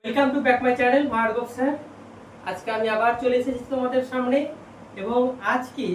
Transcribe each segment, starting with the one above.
Welcome to back my channel Bhargav sir. আজকে আমি আবার চলে এসেছি তোমাদের সামনে এবং আজকে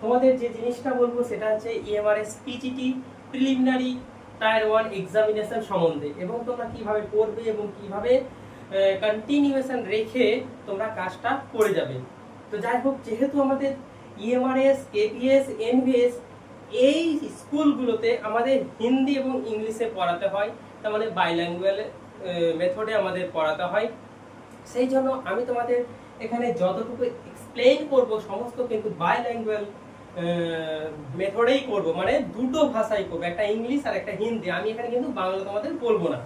তোমাদের যে জিনিসটা বলবো সেটা হচ্ছে EMRS PGT preliminary tyre 1 examination সম্বন্ধে এবং তোমরা কিভাবে পড়বে এবং কিভাবে কন্টিনিউয়েশন রেখে তোমরা কাজটা করে যাবে। তো যাই হোক, যেহেতু আমাদের ইএমআরএস, কেপিএস, এনভিএস এই স্কুলগুলোতে আমাদের হিন্দি এবং ইংলিশে পড়াতে হয়, তার মানে বাইল্যাঙ্গুয়াল মেথডে আমাদের পড়াতে হয়। সেই জন্য আমি তোমাদের এখানে যতটুকু এক্সপ্লেইন করব সমস্ত কিন্তু বাইল্যাঙ্গুয়াল মেথডেই করব, মানে দুটো ভাষায় করব, একটা ইংলিশ আর একটা হিন্দি। আমি এখানে কিন্তু বাংলা তোমাদের বলবো না।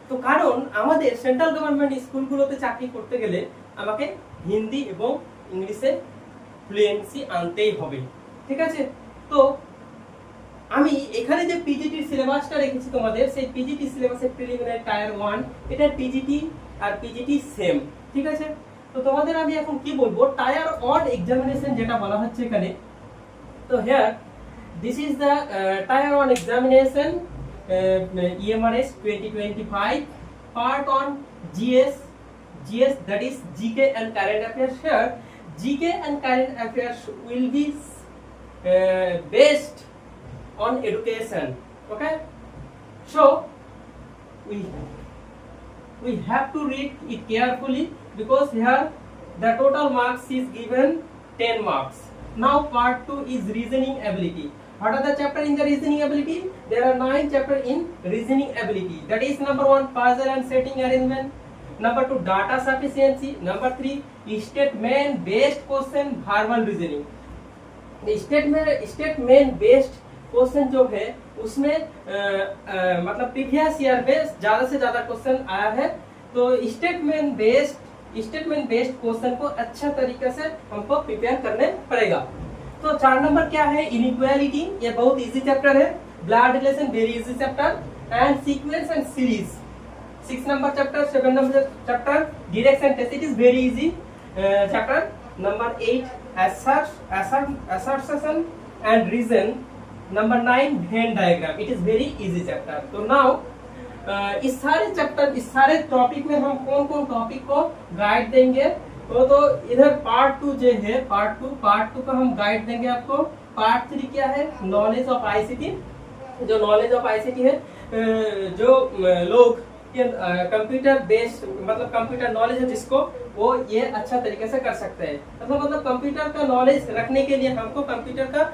তো কারণ আমাদের সেন্ট্রাল গভর্নমেন্ট স্কুলগুলোতে চাকরি করতে গেলে আমাকে হিন্দি এবং ইংলিশে ফ্লুয়েন্সি আনতেই হবে, ঠিক আছে? তো আমি এখানে যে পিজিটি সিলেবাসটা রেখেছি তোমাদের, সেই পিজিটি সিলেবাসের প্রিলিমিনারি টায়ার 1 এটা পিজিটি আর পিজিটি সেম, ঠিক আছে? তো তোমাদের আমি এখন কি বলবো, টায়ার 1 এক্সামিনেশন যেটা বলা হচ্ছে এখানে। তো here this is the tyre 1 examination EMRS 2025 part on GS that is GK and current affairs. Here GK and current affairs will be based on education. Okay, so we have to read it carefully because here the total marks is given 10 marks. Now part 2 is reasoning ability. What are the chapter in the reasoning ability? There are 9 chapter in reasoning ability. That is number 1 puzzle and setting arrangement, number 2 data sufficiency, number 3 statement based question verbal reasoning. Statement based question जो है उसमें मतलब previous year में ज्यादा से ज्यादा question आया है। तो स्टेटमेंट बेस्ड क्वेश्चन को अच्छा तरीके से हमको प्रिपेयर करने पड़ेगा। तो 4 नंबर क्या है, इनइक्वालिटी, ये बहुत इजी चैप्टर है। Blood relation very easy chapter and sequence and series 6 number chapter. 7 number chapter direction test, it is very easy chapter. Number 8 assertion and reason. Number 9 Venn diagram, it is very easy chapter. तो now इस सारे topic में हम कौन कौन topic को guide देंगे। तो इधर पार्ट 2 जो है, पार्ट टू का हम गाइड देंगे आपको। पार्ट 3 क्या है, नॉलेज ऑफ आईसीटी। जो नॉलेज ऑफ आईसीटी है, जो लोग कंप्यूटर बेस्ड मतलब कंप्यूटर नॉलेज है जिसको, वो ये अच्छा तरीके से कर सकते हैं। मतलब कंप्यूटर का नॉलेज रखने के लिए हमको कंप्यूटर का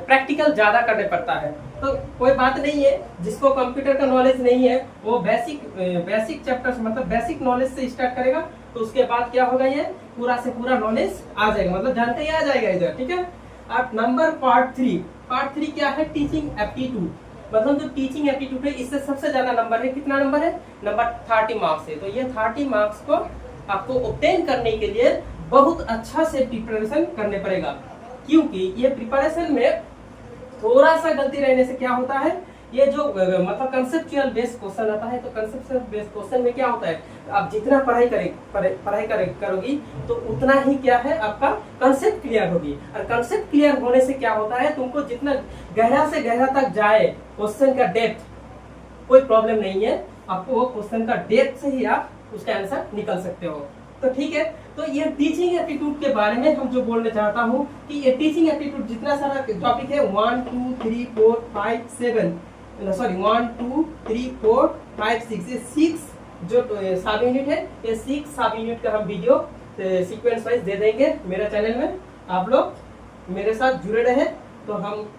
प्रैक्टिकल ज्यादा करने पड़ता है। तो कोई बात नहीं है, जिसको कंप्यूटर का नॉलेज नहीं है वो बेसिक चैप्टर्स मतलब बेसिक नॉलेज से स्टार्ट करेगा। तो उसके बाद क्या होगा, ये पूरा से पूरा नॉलेज आ जाएगा, मतलब जानते ही आ जाएगा इधर, ठीक है? अब नंबर पार्ट 3 क्या है, टीचिंग एप्टीट्यूड। मतलब जो टीचिंग एप्टीट्यूड है इससे सबसे ज्यादा नंबर है। कितना नंबर है, नंबर 30 मार्क्स है। तो ये 30 मार्क्स को आपको ऑब्टेन करने के लिए बहुत अच्छा से प्रिपरेशन करने पड़ेगा, क्योंकि ये प्रिपरेशन में थोड़ा सा गलती रहने से क्या होता है, ये जो मतलब कंसेप्चुअल बेस्ड क्वेश्चन आता है। तो कंसेप्चुअल बेस्ड क्वेश्चन में क्या होता है, आप जितना पढ़ाई करोगी तो उतना ही क्या है आपका कंसेप्ट क्लियर होगी। और कंसेप्ट क्लियर होने से क्या होता है, तुमको जितना गहरा से गहरा तक जाए क्वेश्चन का डेप्थ, कोई प्रॉब्लम नहीं है। आपको वो क्वेश्चन का डेप्थ से ही आप उसका आंसर निकल सकते हो। तो ठीक है, तो ये टीचिंग एप्टीट्यूड के बारे में हम जो बोलना चाहता हूँ कि ये टीचिंग एप्टीट्यूड जितना सारा टॉपिक है 1 2 3 4 5 7 सॉरी 1 2 3 4 5 6 ये 6 जो सब यूनिट है, ये 6 सब यूनिट का हम वीडियो सीक्वेंस वाइज दे देंगे मेरे चैनल में। आप लोग मेरे साथ जुड़े रहे तो हम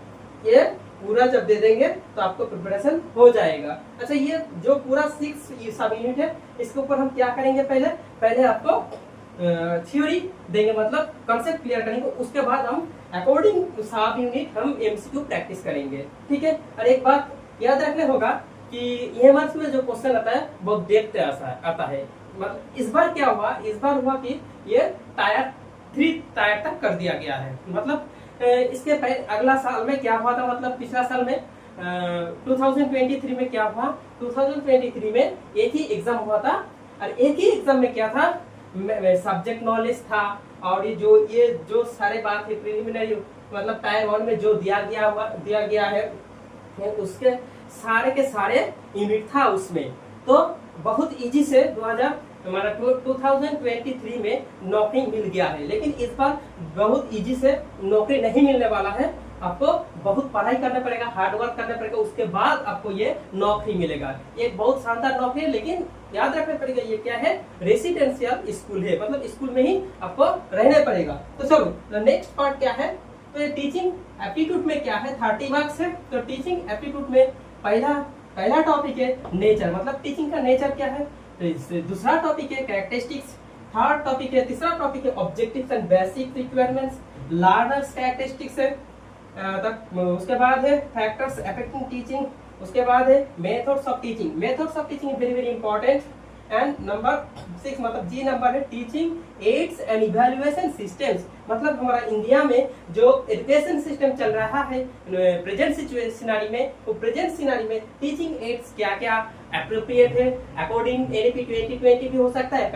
ये पूरा जब दे देंगे तो आपको प्रिपरेशन हो जाएगा। अच्छा, ये जो पूरा 6 सब यूनिट है इसके ऊपर हम क्या करेंगे, पहले आपको थ्योरी देंगे, मतलब कंसेप्ट क्लियर करेंगे। उसके बाद हम अकॉर्डिंग सब यूनिट हम एमसीक्यू प्रैक्टिस करेंगे, ठीक है? और एक बात याद रखने होगा कि ईएमआरएस में जो क्वेश्चन आता है बहुत डेप्थ आता है। मतलब इस बार क्या हुआ, कि ये टायर 3 तक कर दिया गया है। मतलब इसके अगला साल में क्या हुआ था, मतलब पिछला साल में 2023 में क्या हुआ, 2023 में एक ही एग्जाम हुआ था। और एक ही एग्जाम में क्या था, सब्जेक्ट नॉलेज था। और ये जो सारे बात है प्रिलिमिनरी मतलब टायर 1 में जो दिया गया है उसके सारे के सारे यूनिट था उसमें। तो बहुत इजी से 2023 में नौकरी मिल गया है। लेकिन इस बार बहुत इजी से नौकरी नहीं मिलने वाला है, आपको बहुत पढ़ाई करना पड़ेगा, हार्ड वर्क करना पड़ेगा, उसके बाद आपको ये नौकरी मिलेगा। ये बहुत शानदार नौकरी है, लेकिन याद रखना पड़ेगा ये क्या है, रेसिडेंशियल स्कूल है, मतलब स्कूल में ही आपको रहना पड़ेगा। तो चलो नेक्स्ट पार्ट क्या है, तो टीचिंग एप्टीट्यूड में क्या है, 30 मार्क्स है। तो टीचिंग एप्टीट्यूड में पहला टॉपिक है नेचर, मतलब टीचिंग का नेचर क्या है। तो इससे दूसरा टॉपिक है कैरेक्टरिस्टिक्स, थर्ड टॉपिक है, तीसरा टॉपिक है objectives and basic requirements, learners characteristics है। उसके बाद है फैक्टर्स अफेक्टिंग टीचिंग, उसके बाद है methods of teaching. Methods of teaching very very important. And number 6 मतलब जी नंबर है teaching ads and evaluation systems, मतलब हमारा इंडिया में जो एजुकेशन सिस्टम चल रहा है प्रेजेंट सिनारी में, वो प्रेजेंट सिनारी में टीचिंग एड्स क्या क्या एप्रोप्रिएट है अकॉर्डिंग एनईपी 2020 भी हो सकता है,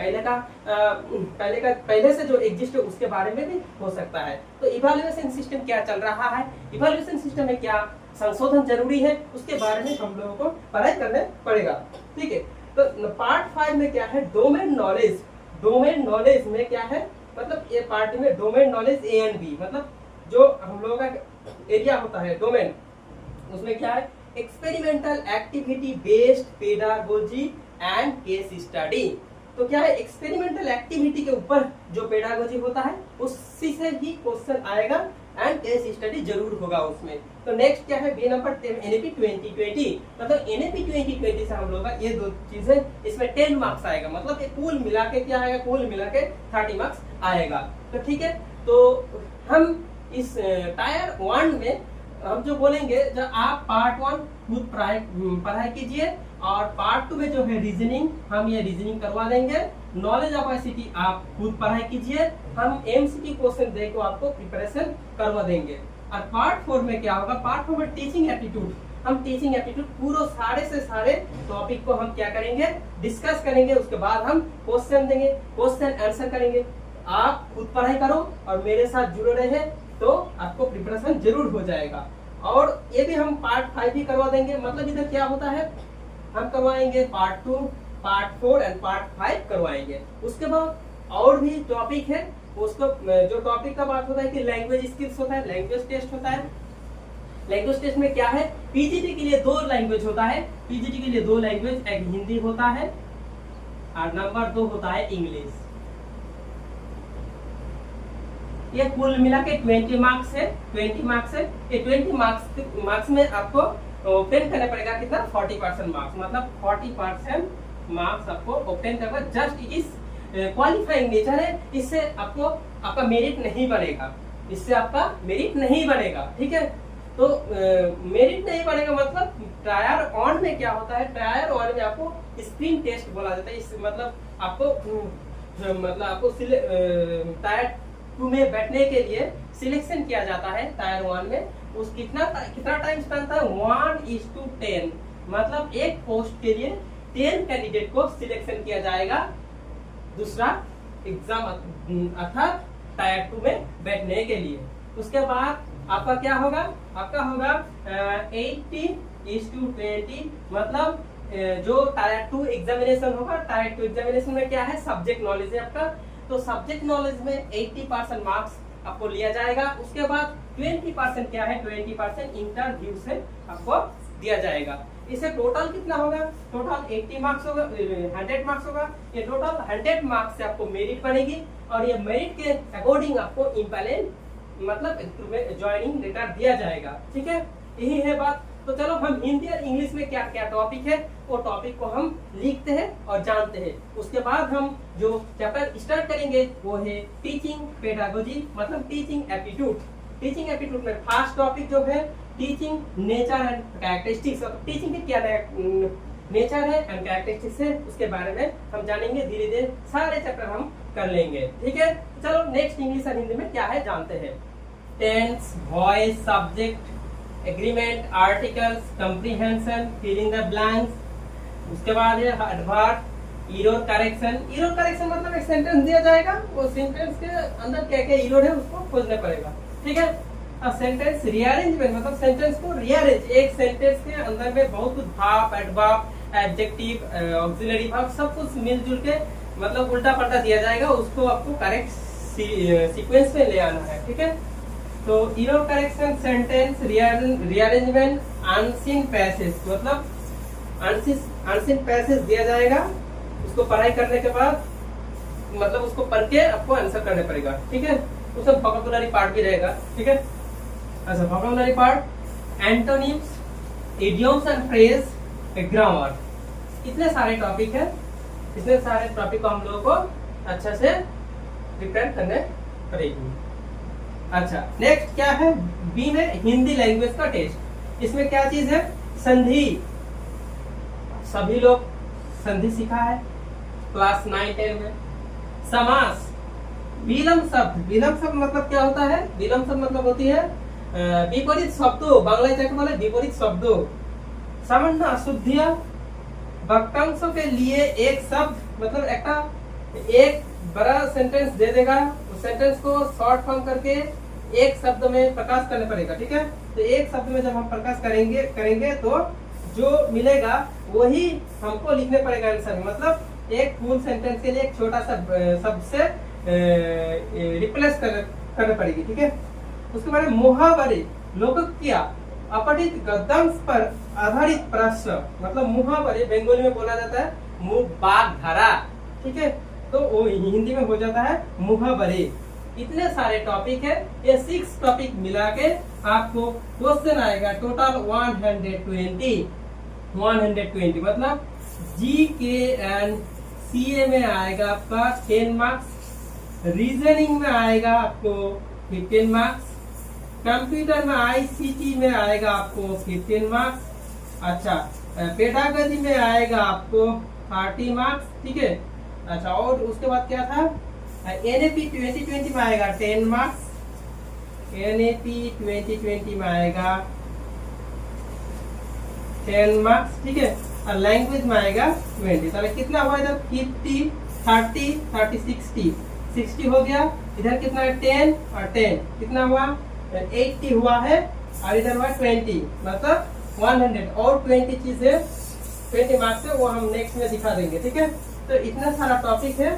पहले से जो एग्जिस्ट है उसके बारे में भी हो सकता है। तो इवैल्यूएशन सिस्टम क्या चल रहा है, इवैल्यूएशन सिस्टम में क्या संशोधन जरूरी है, उसके बारे में हम लोगों को पढ़ाई करना पड़ेगा। ठीक है, तो पार्ट 5 में क्या है, डोमेन नॉलेज। डोमेन नॉलेज में क्या है, मतलब ये पार्ट में domain knowledge A and B, मतलब जो हम लोगों का एरिया होता है डोमेन, उसमें क्या है experimental activity based pedagogy and case study. तो क्या है एक्सपेरिमेंटल एक्टिविटी के ऊपर जो पेडागोजी होता है उसी से ही क्वेश्चन आएगा एंड केस स्टडी जरूर होगा उसमें। तो नेक्स्ट क्या है बी नंबर एनईपी 2020, मतलब एनईपी 2020 से हम लोग का ये दो चीजें, इसमें 10 मार्क्स आएगा, मतलब ये कुल मिला के क्या आएगा, कुल मिला के 30 मार्क्स आएगा। तो ठीक है, तो हम इस टायर 1 में हम जो बोलेंगे, जब आप पार्ट 1 खुद पढ़ाई कीजिए और पार्ट 2 में जो है रीजनिंग, हम ये रीजनिंग करवा देंगे। नॉलेज ऑफ आईसीटी आप खुद पढ़ाई कीजिए, हम एमसीक्यू क्वेश्चन देकर आपको प्रिपरेशन करवा देंगे। और पार्ट 4 में क्या होगा, पार्ट 4 में टीचिंग एप्टीट्यूड, हम टीचिंग एप्टीट्यूड पूरा सारे से सारे टॉपिक को हम क्या करेंगे, डिस्कस करेंगे। उसके बाद हम क्वेश्चन देंगे, क्वेश्चन आंसर करेंगे। आप खुद पढ़ाई करो और मेरे साथ जुड़े रहे तो आपको प्रिपरेशन जरूर हो जाएगा। और ये भी हम पार्ट 5 भी करवा देंगे, मतलब इधर क्या होता है, हम करवाएंगे पार्ट 2, पार्ट 4 एंड पार्ट 5 करवाएंगे। उसके बाद और भी टॉपिक है, उसको जो टॉपिक का बात होता है कि लैंग्वेज स्किल्स होता है, लैंग्वेज टेस्ट होता है। लैंग्वेज टेस्ट में क्या है, पीजीटी के लिए 2 लैंग्वेज होता है, पीजीटी के लिए 2 लैंग्वेज, एक हिंदी होता है और नंबर 2 होता है इंग्लिश। ये कुल मिला के 20 मार्क्स है, 20 मार्क्स है। ये 20 मार्क्स में आपको ऑब्टेन करना पड़ेगा कितना, 40% मार्क्स, मतलब 40% मार्क्स आपको ऑब्टेन करना। Just it is qualifying nature है, इससे आपका मेरिट नहीं बनेगा, इससे आपका मेरिट नहीं बनेगा। ठीक है, तो मेरिट नहीं बनेगा मतलब टायर 1 में क्या होता है, टायर 1 में आपको स्क्रीन टेस्ट बोला जाता है। इस मतलब आपको टायर 2 में बैठने के लिए सिलेक्शन किया जाता है टायर 1 में। उस कितना टाइम स्पेंड था, 1:10, मतलब एक पोस्ट के लिए 10 कैंडिडेट को सिलेक्शन किया जाएगा दूसरा एग्जाम अर्थात टायर 2 में बैठने के लिए। उसके बाद आपका क्या होगा, आपका होगा 80:20, मतलब जो टायर 2 एग्जामिनेशन होगा, टायर 2 एग्जामिनेशन में क्या है, सब्जेक्ट नॉलेज है आपका। तो सब्जेक्ट नॉलेज में 80% मार्क्स आपको लिया जाएगा। उसके बाद 20% क्या है, 20% इंटरव्यू से आपको दिया जाएगा। इसे टोटल कितना होगा, टोटल 80 मार्क्स होगा, 100 मार्क्स होगा। ये टोटल 100 मार्क्स से आपको मेरिट बनेगी और ये मेरिट के अकॉर्डिंग आपको इम्पैलेंट मतलब ज्वाइनिंग लेटर दिया जाएगा। ठीक है, यही है बात। तो चलो हम हिंदी और इंग्लिश में क्या क्या टॉपिक है वो टॉपिक को हम लिखते हैं और जानते हैं। उसके बाद हम जो चैप्टर स्टार्ट करेंगे वो है टीचिंग पेडागोजी, मतलब टीचिंग एप्टीट्यूड। टीचिंग एप्टीट्यूड में फर्स्ट टॉपिक जो है teaching nature and characteristics. Teaching के क्या नेचर है एंड कैरेक्टरिस्टिक्स है उसके बारे में हम जानेंगे, धीरे धीरे सारे चैप्टर हम कर लेंगे। ठीक है, चलो नेक्स्ट इंग्लिश और हिंदी में क्या है जानते हैं। Tense, voice, subject, agreement, articles, comprehension, filling the blanks. उसके बाद है adverb, error correction. Error correction मतलब एक सेंटेंस दिया जाएगा, वो सेंटेंस के अंदर क्या क्या एरर है उसको खोजना पड़ेगा। ठीक है, अब सेंटेंस रीअरेंजमेंट मतलब सेंटेंस को रीअरेंज, एक सेंटेंस के अंदर में बहुत कुछ भाव, एडवर्ब, एडजेक्टिव, ऑक्सिलरी वर्ब सब कुछ मिलजुल के मतलब उल्टा पलटा दिया जाएगा, उसको आपको करेक्ट सीक्वेंस में ले आना है, ठीक है। तो error correction, sentence rearrangement, unseen passage, मतलब अनसीन पैसेज दिया जाएगा, उसको पढ़ाई करने के बाद मतलब उसको पढ़ के आपको आंसर करने पड़ेगा, ठीक है। उसमें वोकैबुलरी पार्ट भी रहेगा, ठीक है। अच्छा, vocabulary part, antonyms, idioms and phrase, grammar, इतने सारे टॉपिक है। इतने सारे टॉपिक को हम लोगों को अच्छा से प्रिपेयर करने पड़ेगी। अच्छा, नेक्स्ट क्या है, बी में हिंदी लैंग्वेज का टेस्ट। इसमें क्या चीज है, संधि, सभी लोग संधि सीखा है क्लास 9-10 में। समास, विलंब शब्द, विलंब शब्द मतलब क्या होता है, विलंब शब्द मतलब होती है विपरीत शब्दों, बांग्लाয় যাকে বলে विपरीत शब्दों। सामान्य अशुद्धियां, वाक्यांशों के लिए एक शब्द मतलब एक बड़ा सेंटेंस दे देगा, उस सेंटेंस को शॉर्ट फॉर्म करके एक शब्द में प्रकाश करना पड़ेगा, ठीक है। तो एक शब्द में जब हम प्रकाश करेंगे तो जो मिलेगा वही हमको लिखने पड़ेगा आंसर में, मतलब एक फुल सेंटेंस के लिए एक छोटा सा शब्द से रिप्लेस करना पड़ेगी, ठीक है। उसके बाद मुहावरे, लोकोक्तियां, अपठित गद्यांश पर आधारित प्रश्न, मतलब मुहावरे बंगाली में बोला जाता है मुंह बाग धारा, ठीक है। तो वो हिंदी में हो जाता है मुहावरे। इतने सारे टॉपिक है, ये 6 टॉपिक मिला के आपको क्वेश्चन आएगा टोटल 120 मतलब जीके एंड सीए में आएगा आपका 10 मार्क्स, रीजनिंग में आएगा आपको 15 मार्क्स, कंप्यूटर में आईसीटी में आएगा आपको 15 मार्क्स। अच्छा, पेडागोजी में आएगा आपको 30 मार्क्स, ठीक है। अच्छा, और उसके बाद क्या था, एनएपी 2020 में आएगा 10 मार्क्स, एनएपी 2020 में आएगा 10 मार्क्स, ठीक है। और लैंग्वेज में आएगा 20। तो कितना हुआ इधर 50, 30, 30, 60 हो गया। इधर कितना है 10 और 10 कितना हुआ 80 हुआ है, और इधर हुआ 20 मतलब 100 और 20 चीजें 20 मार्क्स है, वो हम नेक्स्ट में दिखा देंगे, ठीक है। तो इतना सारा टॉपिक है,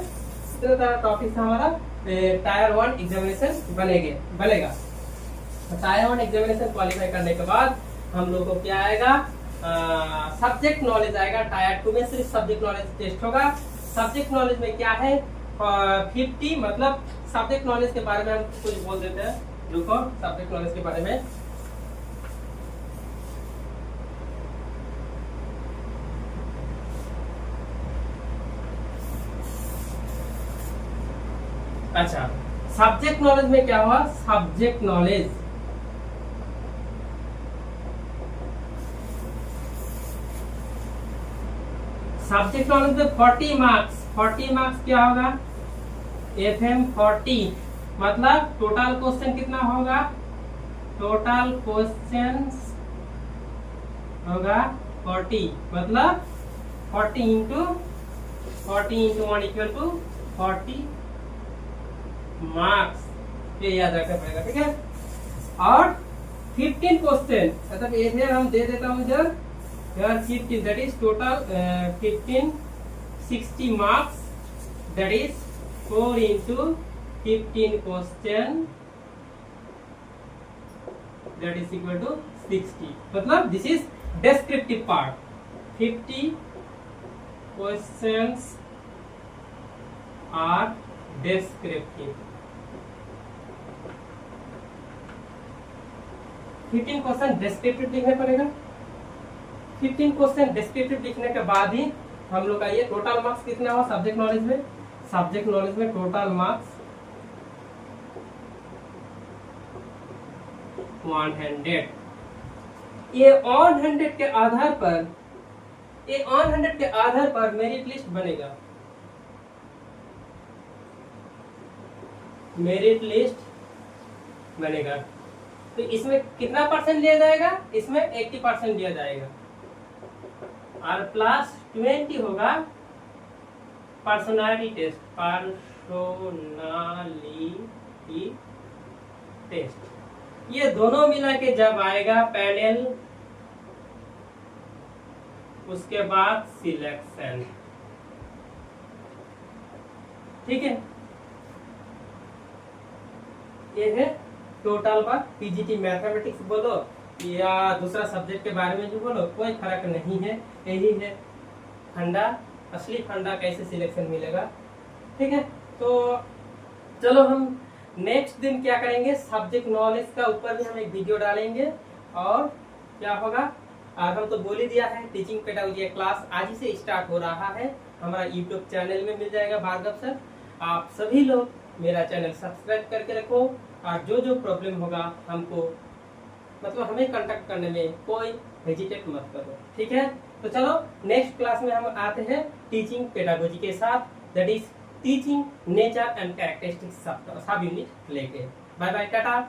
इतना सारा टॉपिक से हमारा टायर 1 एग्जामिनेशन बनेगा। टायर 1 एग्जामिनेशन क्वालिफाई करने के बाद हम लोग को क्या आएगा, सब्जेक्ट नॉलेज आएगा। टायर 2 में सिर्फ सब्जेक्ट नॉलेज टेस्ट होगा। सब्जेक्ट नॉलेज में क्या है 50, मतलब सब्जेक्ट नॉलेज के बारे में हम कुछ बोल देते हैं, रुको, सब्जेक्ट नॉलेज के बारे में। अच्छा, सब्जेक्ट नॉलेज में क्या हुआ, सब्जेक्ट नॉलेज में 40 मार्क्स क्या होगा, FM 40 मतलब टोटल क्वेश्चन कितना होगा, टोटल क्वेश्चंस होगा 40 मतलब 40 इंटू 1 इक्वल टू 40 मार्क्स, ये याद रखना पड़ेगा, ठीक है। और 15 क्वेश्चन, मतलब इधर हम दे देता हूँ इधर 15, that is total 15 60 marks, that is 4 into 15 question, that is equal to 60, मतलब this is descriptive part, 50 questions are descriptive, 15 question descriptive लिखने पड़ेगा। 15 क्वेश्चन डिस्क्रिप्टिव लिखने के बाद ही हम लोग का ये टोटल मार्क्स कितना हुआ सब्जेक्ट नॉलेज में टोटल मार्क्स 100। ये 100 के आधार पर मेरिट लिस्ट बनेगा, तो इसमें कितना परसेंट लिया जाएगा, इसमें 80% लिया जाएगा, और प्लस 20 होगा पर्सनालिटी टेस्ट। ये दोनों मिला के जब आएगा पैनल उसके बाद सिलेक्शन। ठीक है, ये है टोटल बात। पीजीटी मैथमेटिक्स बोलो या दूसरा सब्जेक्ट के बारे में जो बोलो, कोई फर्क नहीं है, यही है फंडा, असली फंडा कैसे सिलेक्शन मिलेगा। ठीक है, तो चलो हम नेक्स्ट दिन क्या करेंगे, सब्जेक्ट नॉलेज का ऊपर भी हम एक वीडियो डालेंगे। और क्या होगा, आज हम तो बोल ही दिया है, टीचिंग पेडागोजी क्लास आज ही से स्टार्ट हो रहा है, हमारा यूट्यूब चैनल में मिल जाएगा भार्गव सर। आप सभी लोग मेरा चैनल सब्सक्राइब करके रखो, और जो जो प्रॉब्लम होगा हमको मतलब हमें कांटेक्ट करने में कोई हेजिटेट मत करो। ठीक है, तो चलो नेक्स्ट क्लास में हम आते हैं टीचिंग पेडागोजी के साथ, that is teaching nature and characteristics sub unit लेके। Bye bye, Tata.